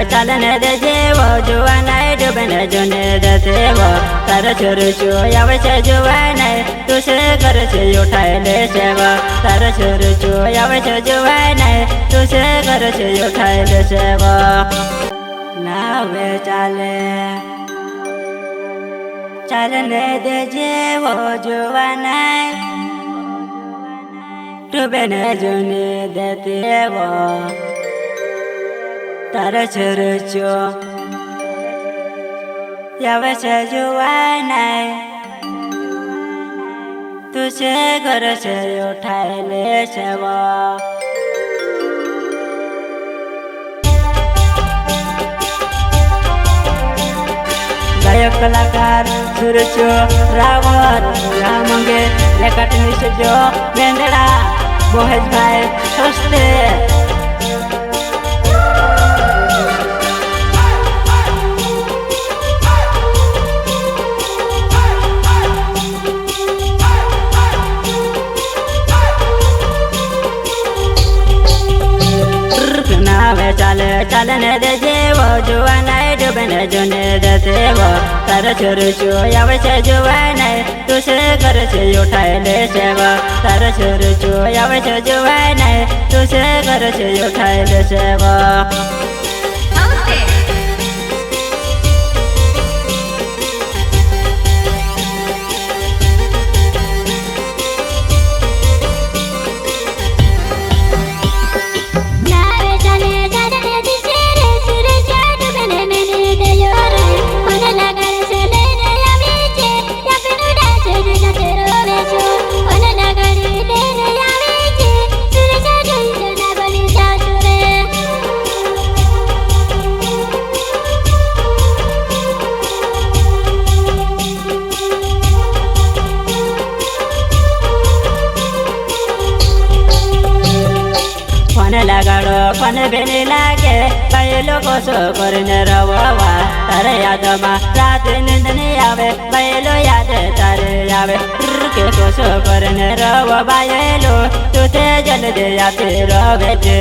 ચાલને દે જેવો જોવા નહીં ડૂબને જોને દે તેવો તારે છોરું આવે છે જોવા નહીં તું છે ઘર છે ઉઠાઈ લે છે તારે છોરું આવે છે જોવા નહીં તું છે ઘર છે ઉઠાઈ લે છે નાવે ચાલને દે જેવો જોવા નહીં ડૂબને જોને દે તેવો તારે છોરું આવે છે જોવા નહીં તું છે ઘર છે ઉઠાઈ લે છે ગાયક કલાકાર સુરજો રાવત રામંગે લેકટ નિશજો બેંદડા મોહેશભાઈ સસ્તે ચાલને દે જેવો જોવા નહીં ડૂબને જોને દે તેવો તારે છોરું આવે છે જોવા નહીં તું છે ઘર છે ઉઠાઈ લે છે તારે છોરું આવે છે જોવા નહીં તું છે ઘર છે ઉઠાઈ લે છે લગાડો કોને બેની લાગે કઈ લોકો શો કરીને રવવા તારે યાદમાં રાતે નીંદ નહીં આવે કઈલો યાદ તારે આવે કે કોશો કરીને રવવા એલો તું તે જલ્દી આપી રવે છે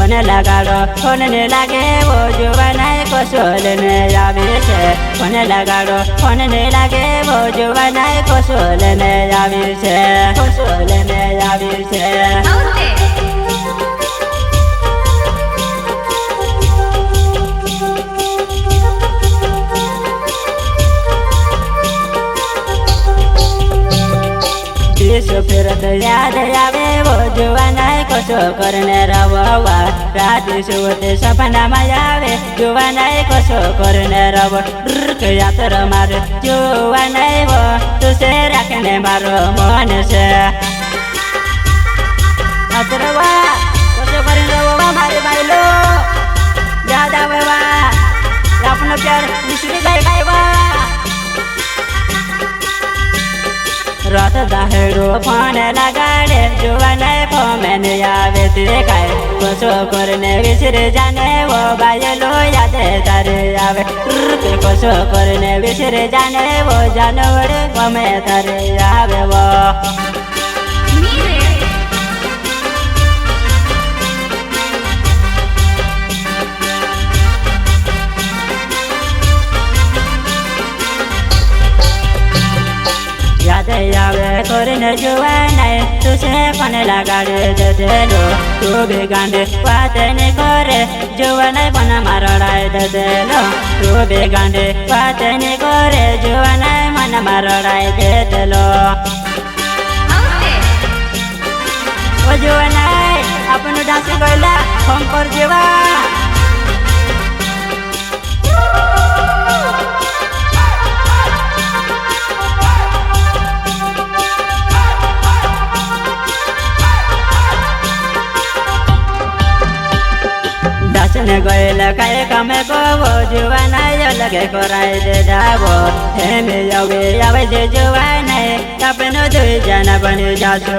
ફોન લગાડો ફોન ને લાગે વો જોવા નહીં કોશોલ ને આવે છે ફોન લગાડો ફોન ને લાગે વો જોવા નહીં કોશોલ ને આવે છે કોશોલ ને આવે છે ફેરત યાદ આવે વો જોવા નહીં કોશો કરને રવવા રાતે સુવતે સપનામાં આવે જોવા નહીં કોશો કરને રવ યાત્ર મારે જોવા નહીં વો તું છે રાખને મારો મન છે અતરવા કોશો કરીને રવવા મારે માયલો યાદ આવે આપનો પ્યાર વિસરી ગઈ રાત દાહેડો ફોન લગાડે જોવા નહીં ફોમેન આવે તે કાય કોશો કરને વિસરી જાને વો બાયલો યાદ તારે આવે કોશો કરને વિસરી જાને વો જાનવડે ગમે તારે આવે વો યાદ આવે કરીને જોવા નહીં તું છે પણ લગાડે દેલો તું બી ગાંડે વાત નહીં કરે જોવા નહીં પણ મારડાય દેલો તું બી ગાંડે વાત નહીં કરે જોવા નહીં મને મારડાય દેલો જોવા નાય આપણો ડાન્સ ગયેલા ફંકર જેવા ને ગયેલા કાય કામે કહો જોવા નાય લગે કરાય દે દાવો હેમે આવે છે જોવા નાય આપણો દુઈ જણા બની જાશો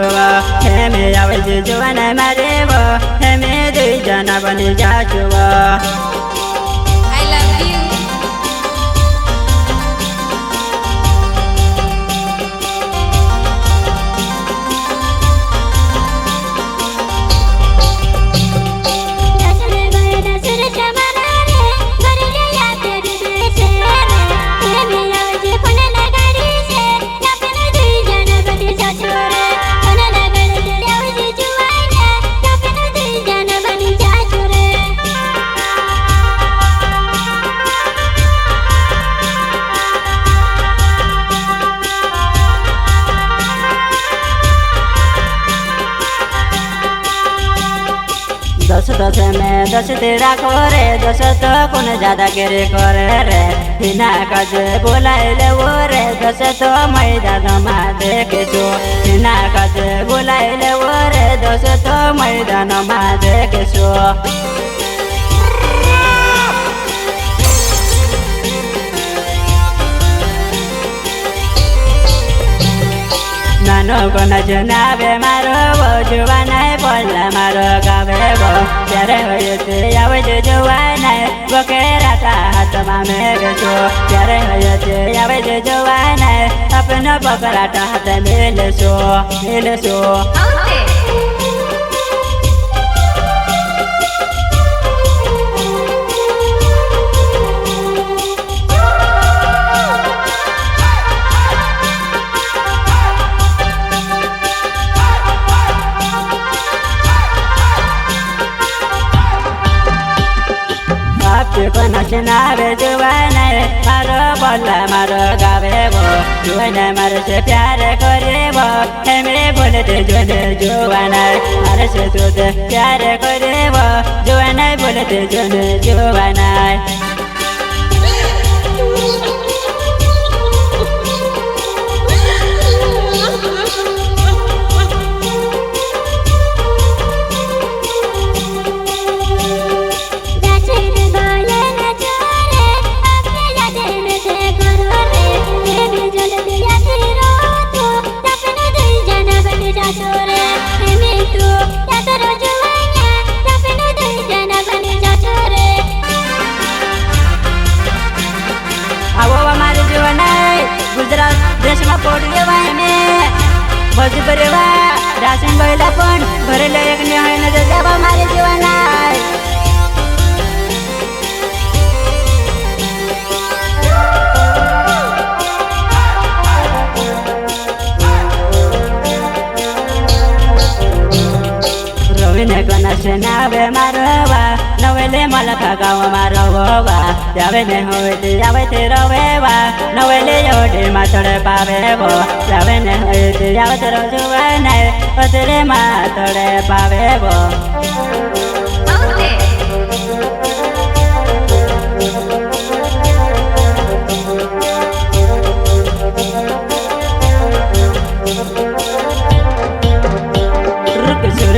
હેમે આવે છે જોવા નાય મારે હેમે દુઈ જણા બની જાશો दस में 10 तेरा करे 10 तो कौन ज्यादा करे करे रे बिना काजे बोलाए ले वो रे 10 तो मैदान में देखे छो बिना काजे बोलाए ले वो रे 10 तो मैदान में देखे छो नानो कोना जनावे मारो जुवाना बोला मारो गावे त्यारे हयते आवे जुवाना बकेरा हाथ में गो त्यारे हयते आवे जुवाना अपना बकराटा हाथ मिले सो नावे जुवाना मारो बोला मारो गावे जुवाना मारे से प्यार करे हेमे बोले ते जोने जुवाना मारे से तो प्यार करे जुवाना बोले ते जोने जुवाना गुजरात देश में पड़े बजबरेवा राशन गयला पण भरेले एक न्याय न जावा मारे जीवना रविने कोना से नावे मारवा नवेले मलका गाव मारवा जावे ने होवे ते रवेवा नवेले योडे मातड़े पावेवो जावे ने होवे ते रोजुवा ने पतरे मातड़े पावेवो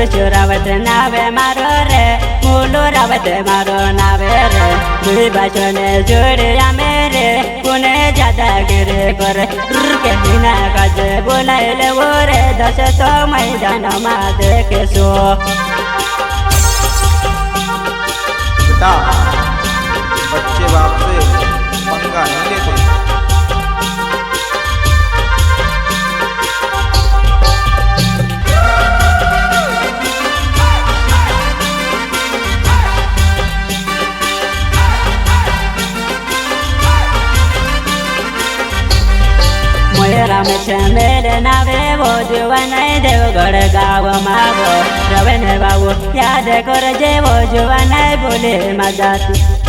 चोरावत नावे मारो रे मूलो रावत मारो नावे रे दुई बाचने जोड़िया मेरे पुने ज्यादा गिरे करे के बिना काजे बोलाए ले वो रे 10 तो मैदान में देखे सो बेटा बच्चे बाप से पंगा नहीं लेते राम मेरे नावे वो जुवाना देवगढ़ गाँव मावो रवे ने बाबू याद कर जे वो जुवाना बोले मजाती